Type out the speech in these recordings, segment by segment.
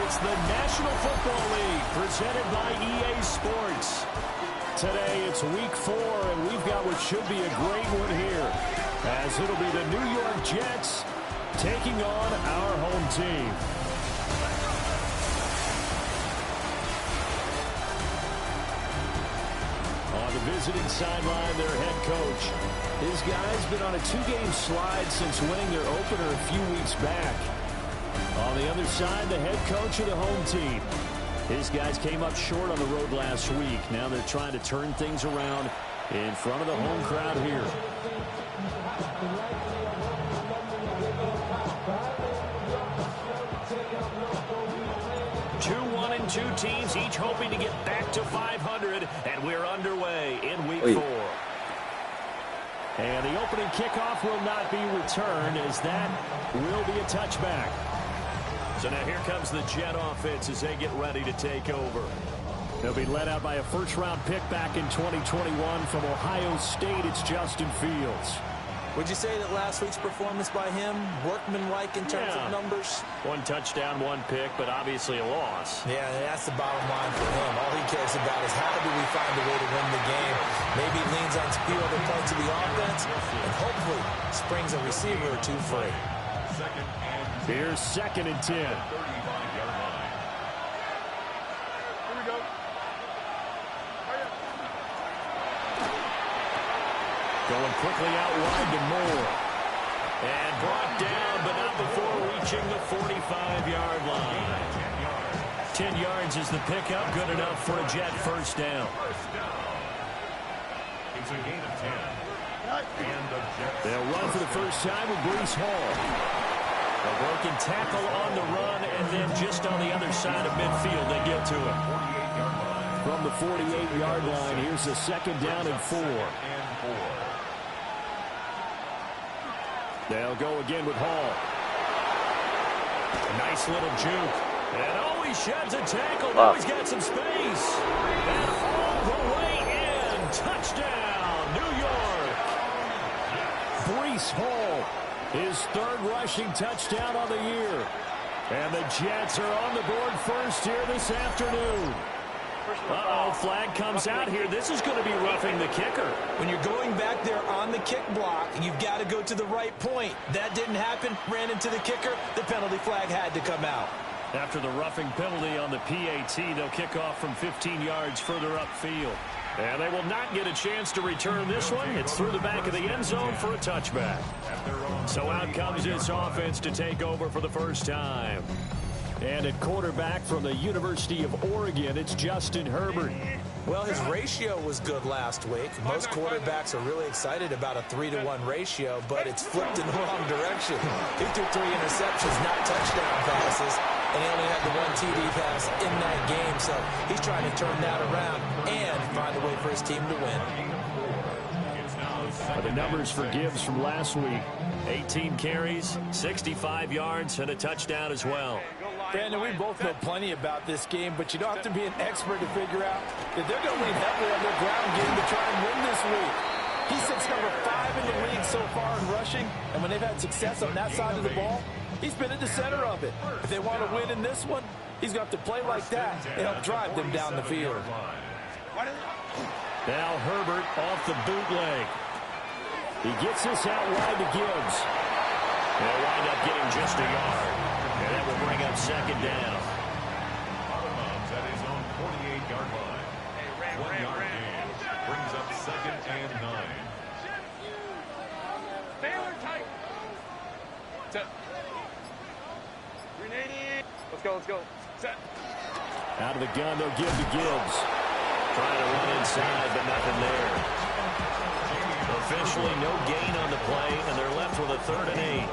It's the National Football League presented by EA Sports. Today it's week 4, and we've got what should be a great one here, as it'll be the New York Jets taking on our home team. On the visiting sideline, their head coach. His guy's been on a 2-game slide since winning their opener a few weeks back. On the other side, the head coach of the home team. His guys came up short on the road last week. Now they're trying to turn things around in front of the home crowd here. Two teams, each hoping to get back to 500, and we're underway in week 4. And the opening kickoff will not be returned, as that will be a touchback. So now here comes the Jet offense as they get ready to take over. They'll be led out by a first-round pick back in 2021 from Ohio State. It's Justin Fields. Would you say that last week's performance by him, workmanlike in terms of numbers? 1 touchdown, 1 pick, but obviously a loss. Yeah, that's the bottom line for him. All he cares about is how do we find a way to win the game. Maybe leans on few other parts of the offense, and hopefully springs a receiver or 2 free. Here's 2nd and 10. Going quickly out wide to Moore. And brought down, but not before reaching the 45-yard line. 10 yards is the pickup. Good enough for a Jet first down. It's a gain of 10. They'll run for the first time with Breece Hall. A broken tackle on the run, and then just on the other side of midfield, they get to him. From the 48-yard line, here's a 2nd down and 4. They'll go again with Hall. A nice little juke. And oh, he sheds a tackle. Now he's got some space. And all the way in. Touchdown, New York. Breece Hall, his 3rd rushing touchdown on the year. And the Jets are on the board first here this afternoon. Uh-oh, flag comes out here. This is going to be roughing the kicker. When you're going back there on the kick block, you've got to go to the right point. That didn't happen. Ran into the kicker. The penalty flag had to come out. After the roughing penalty on the PAT, they'll kick off from 15 yards further upfield. And they will not get a chance to return this one. It's through the back of the end zone for a touchback. So out comes this offense to take over for the first time. And at quarterback from the University of Oregon, it's Justin Herbert. Well, his ratio was good last week. Most quarterbacks are really excited about a 3-to-1 ratio, but it's flipped in the wrong direction. He threw 3 interceptions, not touchdown passes, and he only had the 1 TD pass in that game. So he's trying to turn that around and find a way for his team to win. The numbers for Gibbs from last week: 18 carries, 65 yards, and a touchdown as well. Brandon, we both know plenty about this game, but you don't have to be an expert to figure out that they're going to lean heavily on their ground game to try and win this week. He sits number 5 in the league so far in rushing, and when they've had success on that side of the ball, he's been at the center of it. If they want to win in this one, he's going to have to play like that and help drive them down the field. Now Herbert off the bootleg. He gets this out wide to Gibbs. They'll wind up getting just a yard. And that will bring up 2nd down. Bottom's at his own 48-yard line. 1-yard gain brings up 2nd and 9. Baylor tight. Set. Grenade. Let's go. Set. Out of the gun, they'll give to Gibbs. Trying to run inside, but nothing there. Officially no gain on the play, and they're left with a 3rd and 8.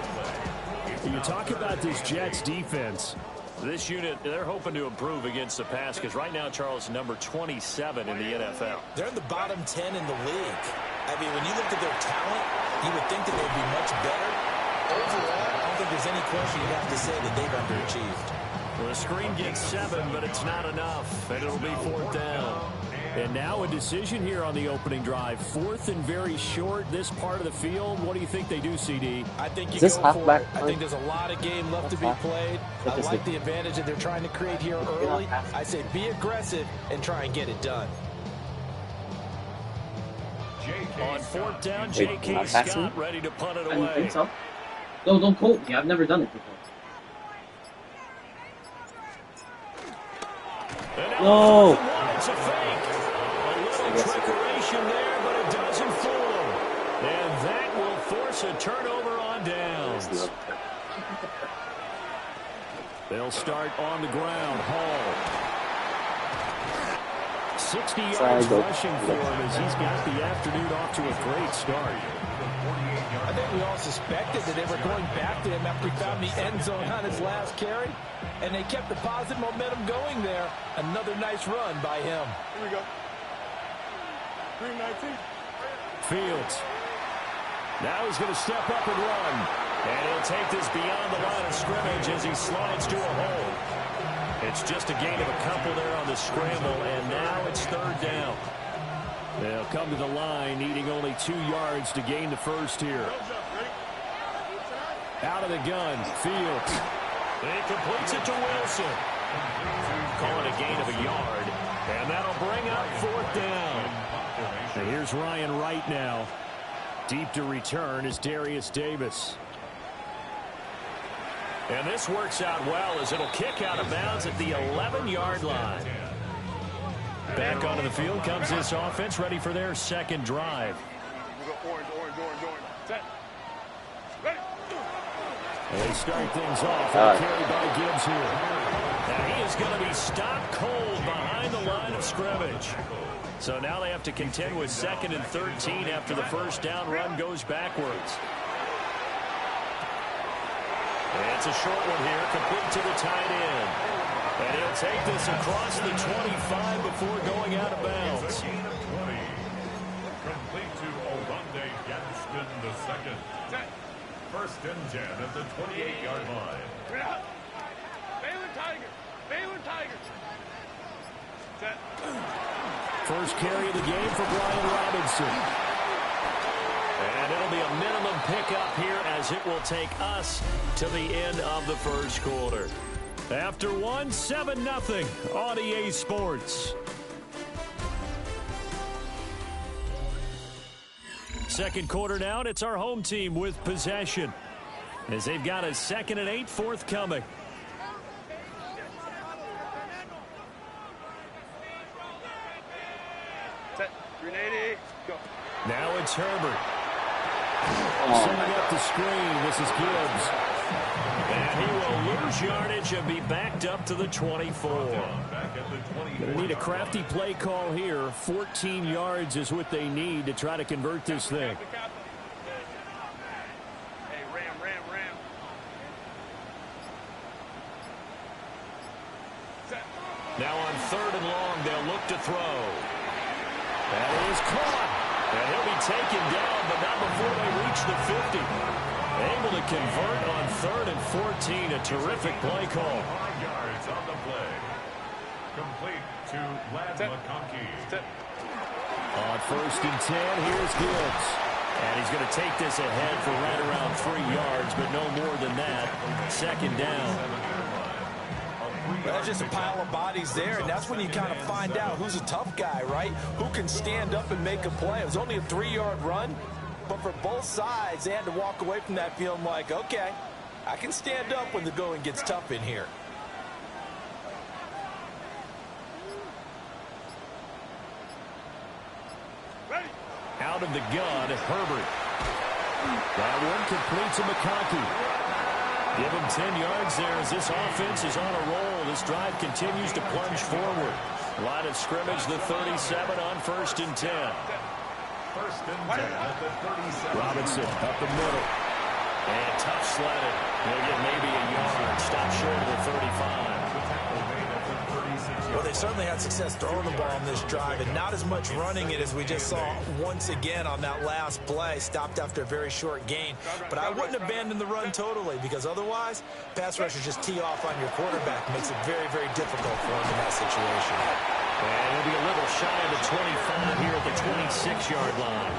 You talk about this Jets defense. This unit, they're hoping to improve against the pass, because right now, Charles, number 27 in the NFL. They're in the bottom 10 in the league. I mean, when you look at their talent, you would think that they'd be much better. Overall, I don't think there's any question you'd have to say that they've underachieved. Well, the screen gets 7, but it's not enough, and it'll be 4th down. And now a decision here on the opening drive. 4th and very short, this part of the field. What do you think they do, CD? I think you Is this go for halfback it. I think there's a lot of game left to be played. I like the advantage that they're trying to create here early. I say be aggressive and try and get it done. On 4th down, J.K. Scott ready to punt it away. I don't think so. No, don't quote me. I've never done it before. No. It's a fake. A little trickeration there, but it doesn't fool him. And that will force a turnover on downs. They'll start on the ground. Hall. 60 yards rushing for him as he's got the afternoon off to a great start. I think we all suspected that they were going back to him after he found the end zone on his last carry, and they kept the positive momentum going there. Another nice run by him. Here we go. 319. Fields. Now he's going to step up and run. And he'll take this beyond the line of scrimmage as he slides to a hole. It's just a gain of a couple there on the scramble, and now it's 3rd down. They'll come to the line, needing only 2 yards to gain the first here. Out of the gun, Fields. He completes it to Wilson. Calling a gain of a yard, and that'll bring up 4th down. And here's Ryan Wright now. Deep to return is Darius Davis. And this works out well as it'll kick out of bounds at the 11-yard line. Back onto the field comes this offense, ready for their 2nd drive. Orange. Set. Ready. And they start things off with a carry by Gibbs here. And he is going to be stopped cold behind the line of scrimmage. So now they have to contend with 2nd and 13 after the first down run goes backwards. It's a short one here, complete to the tight end. And he'll take this across the 25 before going out of bounds. Complete to Olunde Gadsden II. 1st and 10 at the 28-yard line. Baylor Tigers. Set. First carry of the game for Brian Robinson. And it'll be a minimum pickup here as it will take us to the end of the first quarter. After 7-0 on EA Sports. Second quarter now, and it's our home team with possession as they've got a 2nd and 8 forthcoming. Set. 380. Go. Now it's Herbert. Setting up the screen. This is Gibbs. And he will lose yardage and be backed up to the 24. Going to need a crafty play call here. 14 yards is what they need to try to convert this thing. Hey, ram. Set. Now on 3rd and long, they'll look to throw. That is caught. And he'll be taken down, but not before they reach the 50. Able to convert on 3rd and 14. A terrific play call. 5 yards on the play. Complete to Lad McConkey. On 1st and 10, here's Gibbs. And he's going to take this ahead for right around 3 yards, but no more than that. 2nd down. There's just a pile of bodies there, and that's when you kind of find out who's a tough guy, right? Who can stand up and make a play. It was only a 3-yard run, but for both sides, they had to walk away from that feeling like, okay, I can stand up when the going gets tough in here. Ready. Out of the gun, Herbert. That one complete to McConkey. Give him 10 yards there as this offense is on a roll. This drive continues to plunge forward. Line of scrimmage, the 37 on 1st and 10. 1st and 10 at the 37. Robinson up the middle. And tough sledding. He'll get maybe a yard. Stop short of the 35. Well, they certainly had success throwing the ball on this drive, and not as much running it as we just saw once again on that last play. Stopped after a very short gain. But I wouldn't abandon the run totally, because otherwise, pass rushers just tee off on your quarterback. Makes it very, very difficult for him in that situation. And it'll be a little shy of the 25 here at the 26-yard line.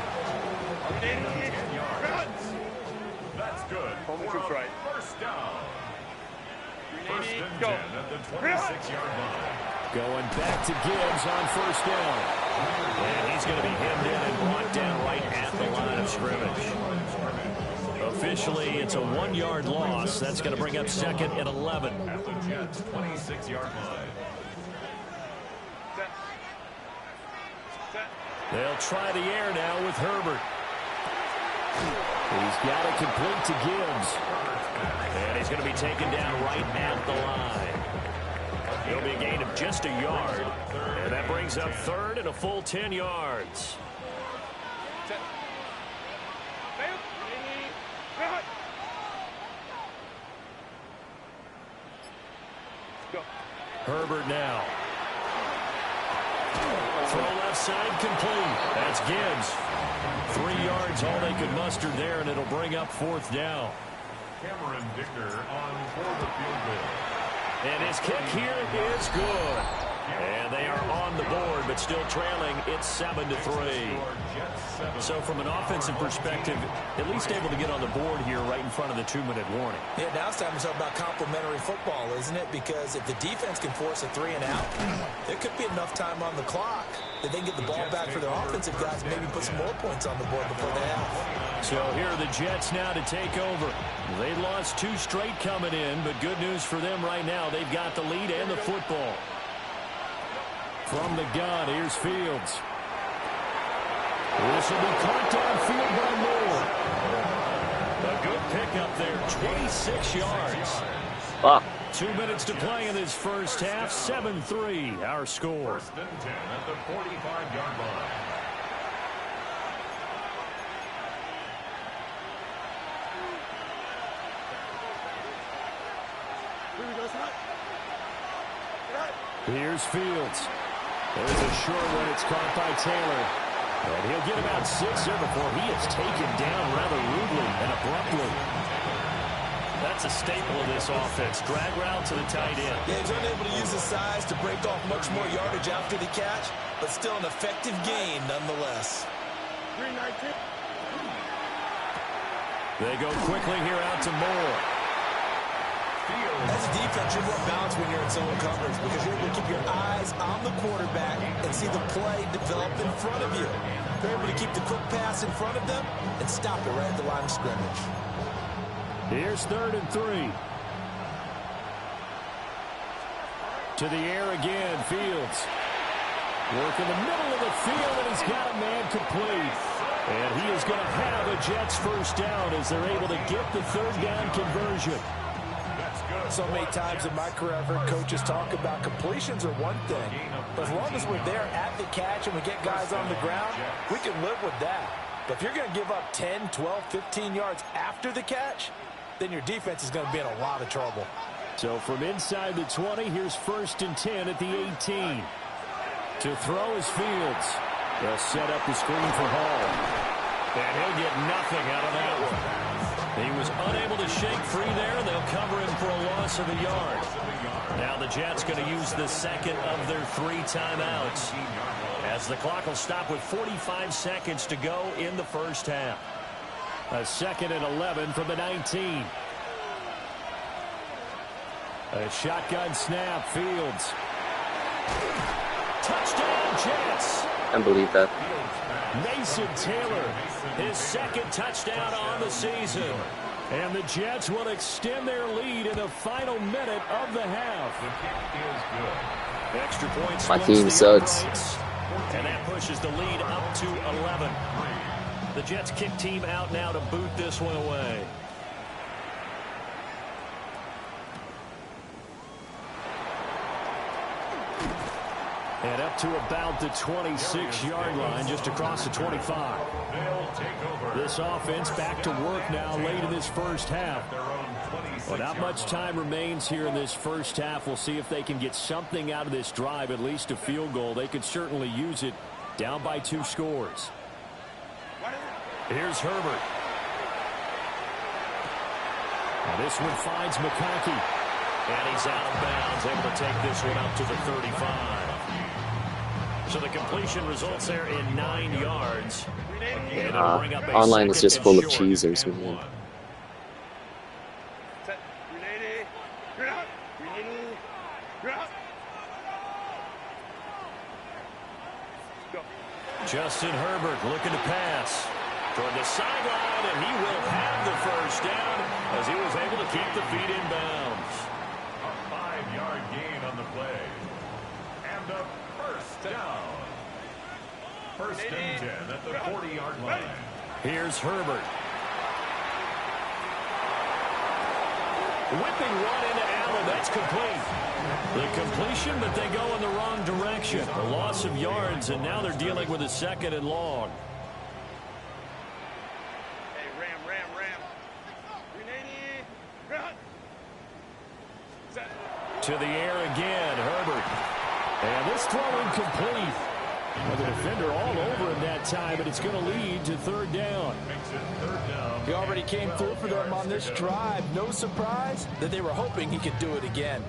That's good. Home troops right. First down. First and Go. 10 at the 26-yard line. Going back to Gibbs on first down. And he's going to be hemmed in and brought down right at the line of scrimmage. Officially, it's a 1-yard loss. That's going to bring up second and 11. At the Jets' 26-yard line. They'll try the air now with Herbert. He's got it complete to Gibbs. And he's going to be taken down right at the line. It'll be a gain of just a yard. And that brings up third and a full 10 yards. Herbert now. Throw left side complete. That's Gibbs. 3 yards, all they could muster there, and it'll bring up fourth down. Cameron Dicker on for the field goal. And his kick here is good. And they are on the board, but still trailing. It's 7-3. So from an offensive perspective, at least able to get on the board here right in front of the 2-minute warning. Yeah, now it's time to talk about complementary football, isn't it? Because if the defense can force a 3 and out, there could be enough time on the clock that they can get the ball back for their offensive guys and maybe put some more points on the board before the half. So here are the Jets now to take over. They lost 2 straight coming in, but good news for them right now. They've got the lead and the football. From the gun, here's Fields. This will be caught downfield by Moore. A good pickup there, 26 yards. Wow. 2 minutes to play in this first half, 7-3, our score. First and 10 at the 45-yard line. Here's Fields. There's a short one. It's caught by Taylor. And he'll get about 6 there before he is taken down rather rudely and abruptly. That's a staple of this offense. Drag route to the tight end. Yeah, he's unable to use his size to break off much more yardage after the catch, but still an effective gain nonetheless. They go quickly here out to Moore. As a defense, you're more balanced when you're in zone coverage because you're able to keep your eyes on the quarterback and see the play develop in front of you. You're able to keep the quick pass in front of them and stop it right at the line of scrimmage. Here's 3rd and 3. To the air again, Fields. Work in the middle of the field, and he's got a man complete. And he is going to have a Jets first down as they're able to get the 3rd down conversion. So many times in my career, I've heard coaches talk about completions are one thing. But as long as we're there at the catch and we get guys on the ground, we can live with that. But if you're going to give up 10, 12, 15 yards after the catch, then your defense is going to be in a lot of trouble. So from inside the 20, here's 1st and 10 at the 18. To throw is Fields. They'll set up the screen for Hall. And he'll get nothing out of that one. He was unable to shake free there. They'll cover him for a loss of a yard. Now the Jets going to use the second of their 3 timeouts, as the clock will stop with 45 seconds to go in the first half. A 2nd and 11 from the 19. A shotgun snap, Fields. Touchdown, Jets. I believe that. Mason Taylor, his 2nd touchdown on the season. And the Jets will extend their lead in the final minute of the half. Extra points. My team sucks. And that pushes the lead up to 11. The Jets kick team out now to boot this one away. And up to about the 26-yard line, just across the 25. This offense back to work now late in this first half. Well, not much time remains here in this first half. We'll see if they can get something out of this drive, at least a field goal. They could certainly use it, down by 2 scores. Here's Herbert. And this one finds McConkey. And he's out of bounds, able to take this one up to the 35. So the completion results there in 9 yards. And it'll bring up a Online is just full of short. cheesers, man. Set. Ready. You're out. Ready. You're out. Go. Justin Herbert looking to pass toward the sideline, and he will have the first down as he was able to keep the feet in bounds. A 5-yard gain on the play. And a first down. First and 10 at the 40-yard line. Here's Herbert. Whipping one into Allen. That's complete. The completion, but they go in the wrong direction. A loss of yards, and now they're dealing with a 2nd and long. Hey, ram. Ready. Run. Set. To the air again, Herbert. And this throw incomplete. Well, the defender all over him that time, but it's going to lead to 3rd down. Makes it 3rd down. He already came through for them on this drive. No surprise that they were hoping he could do it again.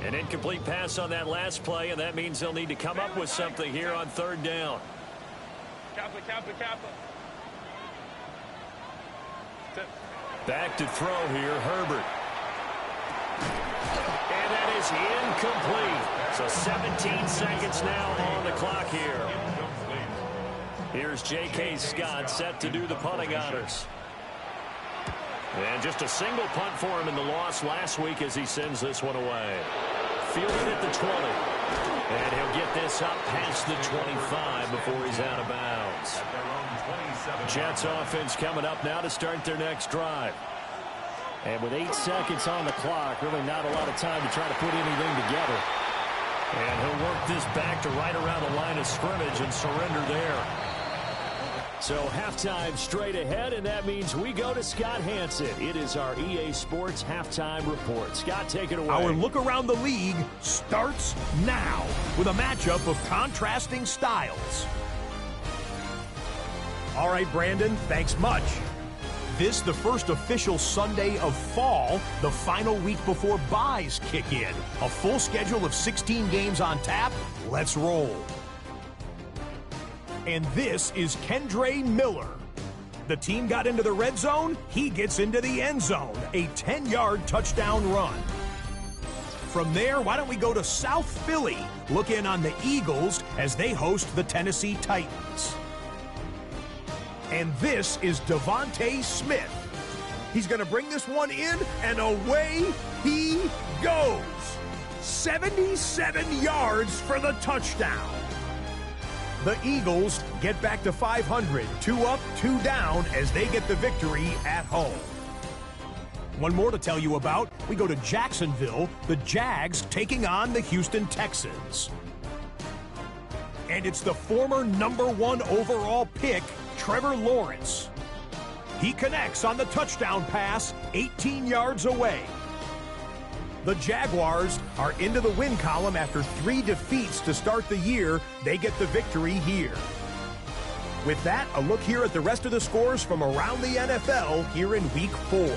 An incomplete pass on that last play, and that means they'll need to come up with something here on 3rd down. Kappa. Set. Back to throw here, Herbert. And that is incomplete. So 17 seconds now on the clock here. Here's J.K. Scott set to do the punting honors. And just a single punt for him in the loss last week as he sends this one away. Fielded at the 20. And he'll get this up past the 25 before he's out of bounds. Jets offense coming up now to start their next drive. And with 8 seconds on the clock, really not a lot of time to try to put anything together. And he'll work this back to right around the line of scrimmage and surrender there. So halftime straight ahead, and that means we go to Scott Hanson. It is our EA Sports Halftime Report. Scott, take it away. Our look around the league starts now with a matchup of contrasting styles. All right, Brandon, thanks much. This the first official Sunday of fall, the final week before byes kick in. A full schedule of 16 games on tap. Let's roll. And this is Kendre Miller. The team got into the red zone. He gets into the end zone. A 10-yard touchdown run. From there, why don't we go to South Philly? Look in on the Eagles as they host the Tennessee Titans. And this is Devontae Smith. He's going to bring this one in, and away he goes. 77 yards for the touchdown. The Eagles get back to 500, 2 up, 2 down as they get the victory at home. One more to tell you about. We go to Jacksonville, the Jags taking on the Houston Texans. And it's the former #1 overall pick, Trevor Lawrence. He connects on the touchdown pass 18 yards away. The Jaguars are into the win column after 3 defeats to start the year. They get the victory here. With that, a look here at the rest of the scores from around the NFL here in Week 4.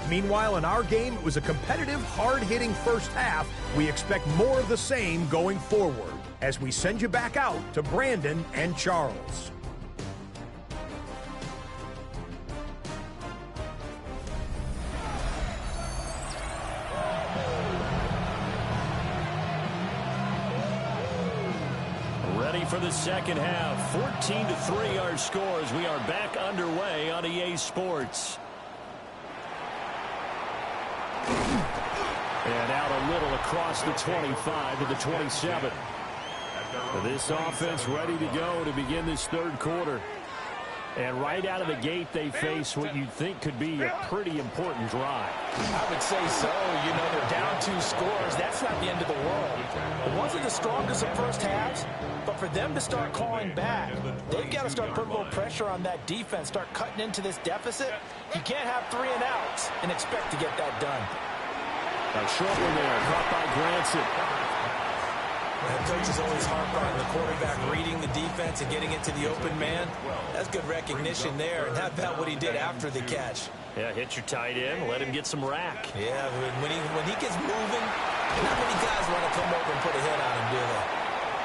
Meanwhile, in our game, it was a competitive, hard-hitting first half. We expect more of the same going forward as we send you back out to Brandon and Charles. Ready for the second half. 14-3 our scores. We are back underway on EA Sports. And out a little across the 25 to the 27. This offense ready to go to begin this third quarter. And right out of the gate, they face what you'd think could be a pretty important drive. I would say so. You know, they're down 2 scores. That's not the end of the world. It wasn't the strongest of first halves, but for them to start clawing back, they've got to start putting a little pressure on that defense, start cutting into this deficit. You can't have 3 and outs and expect to get that done. A short one there, caught by Granson. That coach is always harped on the quarterback reading the defense and getting it to the open man. That's good recognition there. And how about what he did after the catch? Yeah, hit your tight end, let him get some rack. Yeah, when he gets moving, not many guys want to come over and put a hit on him, do they?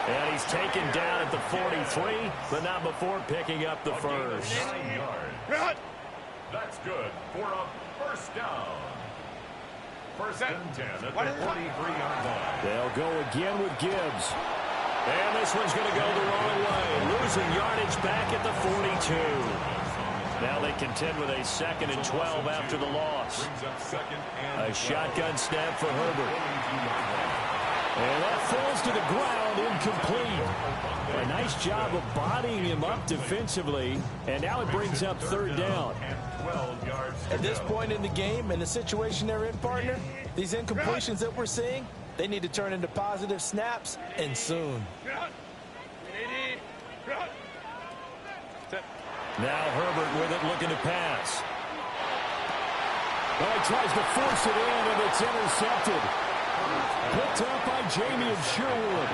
And he's taken down at the 43, but not before picking up the first. 9 yards. That's good for a first down. First and 10 at the 43-yard line. They'll go again with Gibbs. And this one's going to go the wrong way. Losing yardage back at the 42. Now they contend with a 2nd and 12 after the loss. A shotgun snap for Herbert. And that falls to the ground, incomplete. A nice job of bodying him up defensively. And now it brings up 3rd down. At this point in the game, in the situation they're in, partner, these incompletions that we're seeing, they need to turn into positive snaps, and soon. Now Herbert with it, looking to pass. Well, he tries to force it in, and it's intercepted. Picked up by Jamie and Sherwood.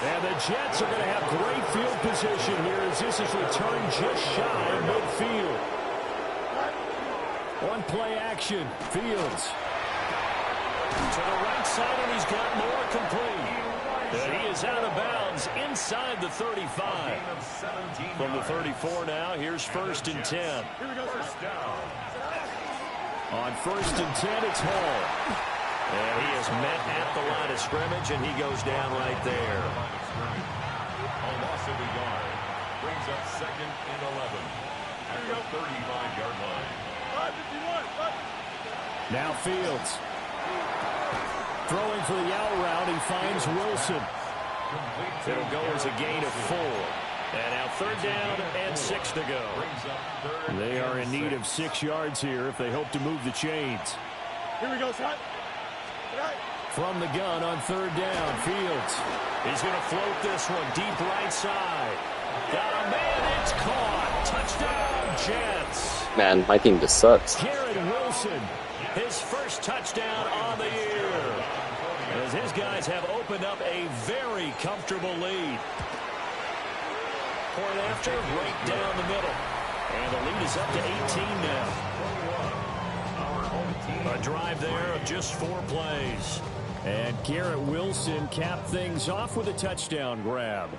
And the Jets are going to have great field position here as this is returned just shy of midfield. One play action. Fields. To the right side, and he's got more complete. And he is out of bounds inside the 35. From the 34 now, here's 1st and 10. On 1st and 10, it's Hall. And he is met at the line of scrimmage, and he goes down right there. A loss of a yard. Brings up 2nd and 11 at the 35-yard line. Now Fields. Throwing for the out route, he finds Wilson. It'll go as a gain of 4. And now 3rd down and 6 to go. They are in need of 6 yards here if they hope to move the chains. Here we go, son. From the gun on 3rd down, Fields. He's going to float this one deep right side. Got a man, it's caught. Touchdown, Jets. Man, my team just sucks. Garrett Wilson, his first touchdown on the year. As his guys have opened up a very comfortable lead. Point after, right down the middle. And the lead is up to 18 now. A drive there of just 4 plays. And Garrett Wilson capped things off with a touchdown grab.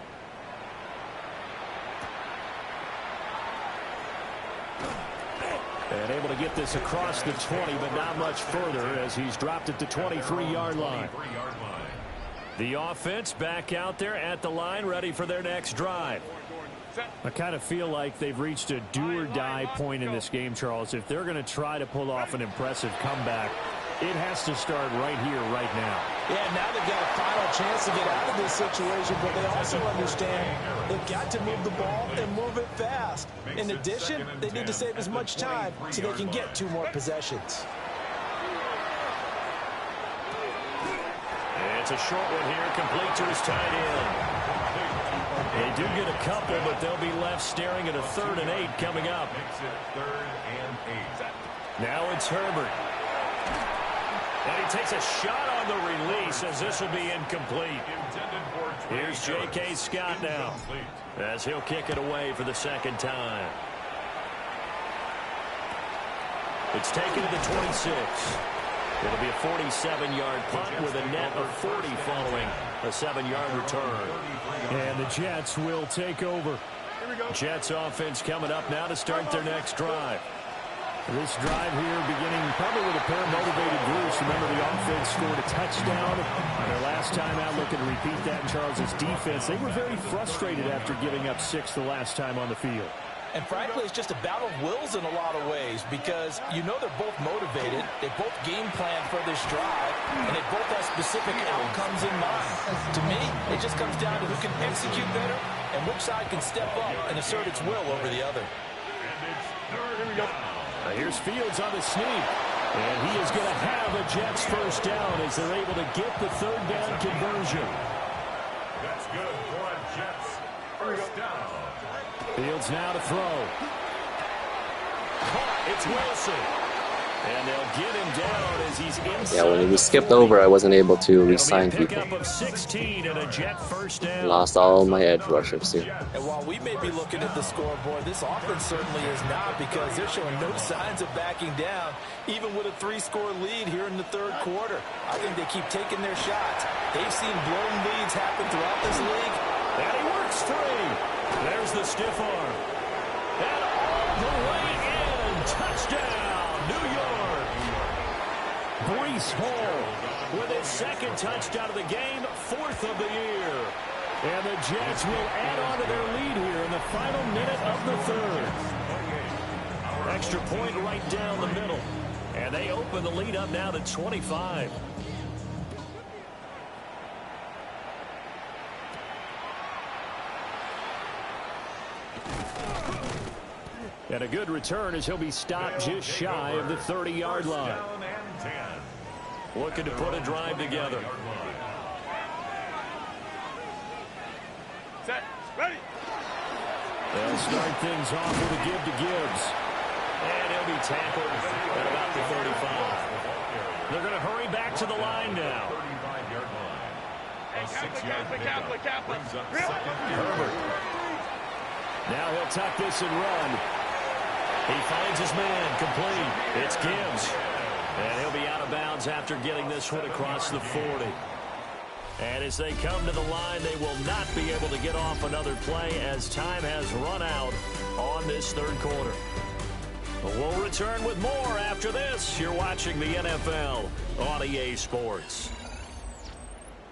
And able to get this across the 20, but not much further as he's dropped it to 23-yard line. The offense back out there at the line, ready for their next drive. I kind of feel like they've reached a do-or-die point in this game, Charles. If they're going to try to pull off an impressive comeback, it has to start right here, right now. Yeah, now they've got a final chance to get out of this situation, but they also understand they've got to move the ball and move it fast. In addition, they need to save as much time so they can get 2 more possessions. It's a short one here, complete to his tight end. They do get a couple, but they'll be left staring at a 3rd and 8 coming up. Makes it 3rd and 8. Now it's Herbert. And he takes a shot on the release as this will be incomplete. Here's J.K. Scott now as he'll kick it away for the 2nd time. It's taken to the 26. It'll be a 47-yard punt with a net of 40 following a 7-yard return. And the Jets will take over. Jets offense coming up now to start their next drive. This drive here beginning probably with a pair of motivated groups. Remember, the offense scored a touchdown on their last time out. Looking to repeat that in Charles's defense. They were very frustrated after giving up 6 the last time on the field. And frankly, it's just a battle of wills in a lot of ways because you know they're both motivated. They both game plan for this drive, and they both have specific outcomes in mind. To me, it just comes down to who can execute better and which side can step up and assert its will over the other. Here's Fields on the sneak. And he is going to have a Jets first down as they're able to get the 3rd down conversion. That's good for a Jets first down. Fields now to throw. Caught. It's Wilson. And they'll get him down as he's inside. Yeah, when he was skipped over, I wasn't able to re-sign people. Of 16 and a Jet first down. Lost all my edge rushers here. And while we may be looking at the scoreboard, this offense certainly is not because they're showing no signs of backing down, even with a 3-score lead here in the 3rd quarter. I think they keep taking their shots. They've seen blown leads happen throughout this league, stiff arm. And all the way in. Touchdown, New York. Breece Hall with his second touchdown of the game, 4th of the year. And the Jets will add on to their lead here in the final minute of the 3rd. Extra point right down the middle. And they open the lead up now to 25. And a good return as he'll be stopped just shy of the 30-yard line. Looking to put a drive together. Set. Ready. They'll start things off with a give to Gibbs. And he'll be tackled at about the 35. They're going to hurry back to the line now. Kaplan. Herbert. Now he'll tuck this and run. He finds his man, complete. It's Gibbs. And he'll be out of bounds after getting this one across the 40. And as they come to the line, they will not be able to get off another play as time has run out on this 3rd quarter. We'll return with more after this. You're watching the NFL on EA Sports.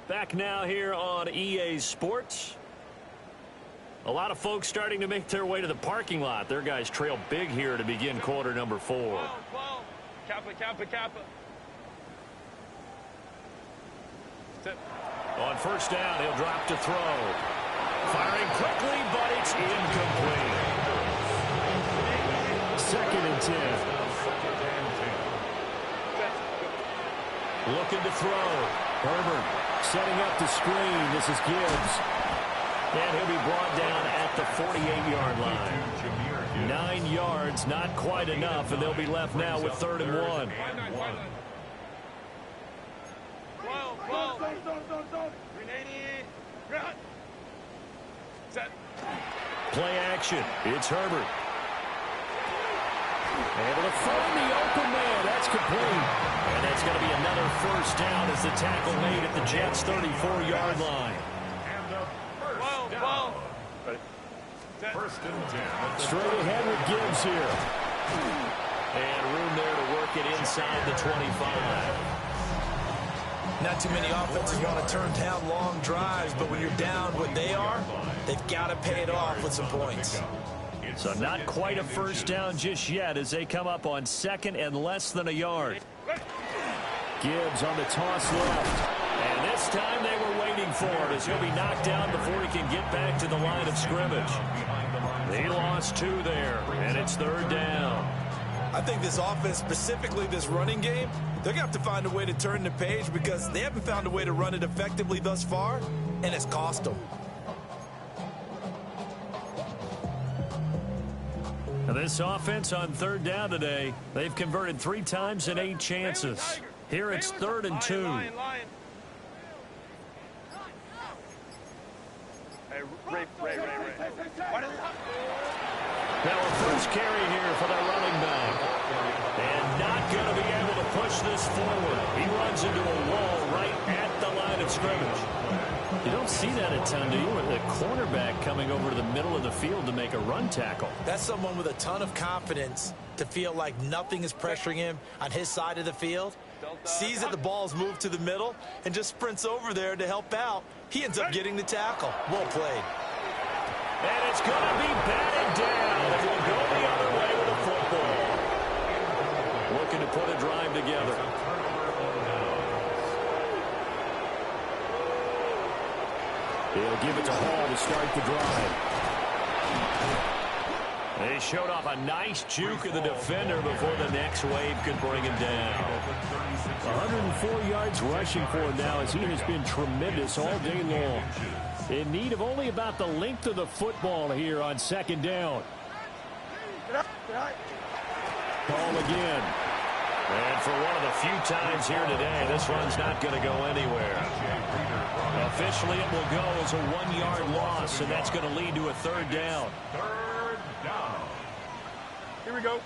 Back now here on EA Sports. A lot of folks starting to make their way to the parking lot. Their guys trail big here to begin quarter number 4. Kappa. Set. On first down, he'll drop to throw. Firing quickly, but it's incomplete. 2nd and 10. Looking to throw. Herbert setting up the screen. This is Gibbs. And he'll be brought down at the 48-yard line. 9 yards, not quite enough, and they'll be left now with 3rd and 1. Set. Play action. It's Herbert. Able to find the open man. That's complete. And that's going to be another first down as the tackle made at the Jets' 34-yard line. First and 10. Straight ahead with Gibbs here. And room there to work it inside the 25. Not too many offenses want to turn down long drives, but when you're down what they are, they've got to pay it off with some points. So not quite a first down just yet as they come up on 2nd and less than a yard. Gibbs on the toss left. And this time they were waiting for it as he'll be knocked down before he can get back to the line of scrimmage. They lost 2 there, and it's 3rd down. I think this offense, specifically this running game, they're going to have to find a way to turn the page because they haven't found a way to run it effectively thus far, and it's cost them. This offense on 3rd down today, they've converted 3 times in 8 chances. Here it's 3rd and 2. Ray. Now a first carry here for the running back. And not going to be able to push this forward. He runs into a wall right at the line of scrimmage. You don't see that a ton, do you? With the cornerback coming over to the middle of the field to make a run tackle. That's someone with a ton of confidence to feel like nothing is pressuring him on his side of the field. Sees that the ball's moved to the middle and just sprints over there to help out. He ends up getting the tackle. Well played. And it's going to be batted down. It will go the other way with a football. Looking to put a drive together. He'll give it to Hall to start the drive. They showed off a nice juke of the defender before the next wave could bring him down. 104 yards rushing for him now as he has been tremendous all day long. In need of only about the length of the football here on 2nd down. Ball again. And for one of the few times here today, this run's not going to go anywhere. Officially, it will go as a 1-yard loss, and that's going to lead to a 3rd down. Third down. Here we go.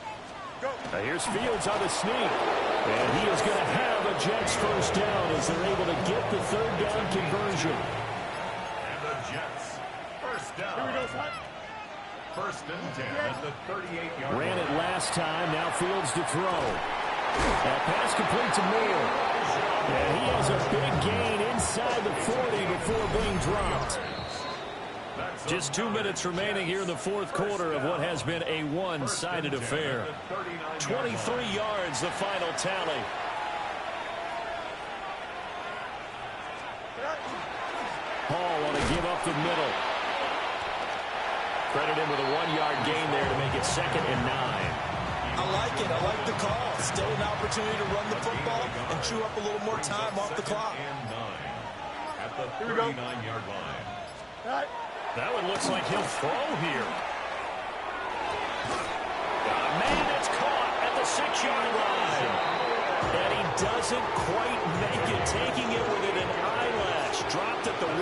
Go. Now here's Fields on the sneak. And he is going to have a Jets first down as they're able to get the 3rd down conversion. And the Jets first down. Here we go, son. First and 10 at the 38-yard line. Ran it last time. Now Fields to throw. That pass complete to Moore. And he has a big gain inside the 40 before being dropped. Just 2 minutes remaining here in the fourth quarter of what has been a one-sided affair. 23 yards, the final tally. Hall want to give up the middle. Credit him with a 1-yard gain there to make it 2nd and 9. I like it. I like the call. Still an opportunity to run the football and chew up a little more time off the clock. At the 39-yard line. That one looks like he'll throw here. Man, it's caught at the 6-yard line. And he doesn't quite make it, taking it within an eyelash. Dropped at the 1.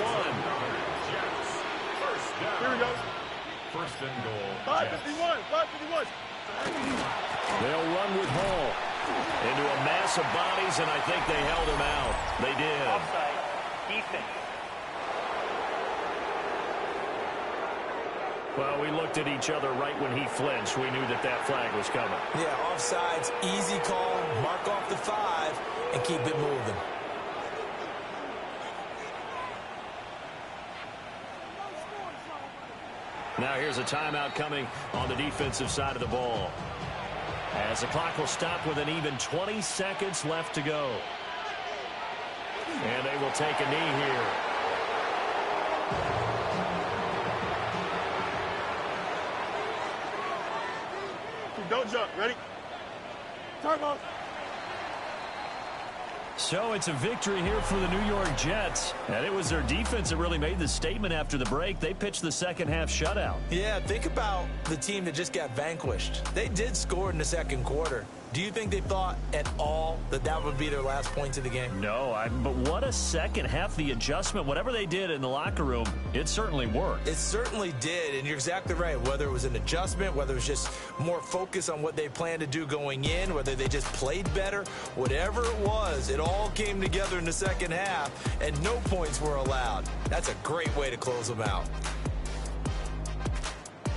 Here we go. First and goal. 551. 551. They'll run with Hall into a mass of bodies, and I think they held him out. They did. Offside. Defense. Well, we looked at each other right when he flinched. We knew that that flag was coming. Yeah, offsides, easy call. Mark off the 5 and keep it moving. Now here's a timeout coming on the defensive side of the ball. As the clock will stop with an even 20 seconds left to go. And they will take a knee here. Don't jump. Ready? Turbo. So it's a victory here for the New York Jets. And it was their defense that really made the statement after the break. They pitched the second half shutout. Yeah, think about the team that just got vanquished. They did score in the second quarter. Do you think they thought at all that that would be their last points of the game? No, but what a second half. The adjustment, whatever they did in the locker room, it certainly worked. It certainly did, and you're exactly right. Whether it was an adjustment, whether it was just more focus on what they planned to do going in, whether they just played better, whatever it was, it all came together in the second half, and no points were allowed. That's a great way to close them out.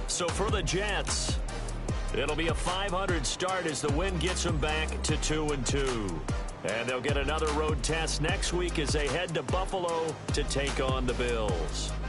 So for the Jets, it'll be a 500 start as the win gets them back to 2-2. And they'll get another road test next week as they head to Buffalo to take on the Bills.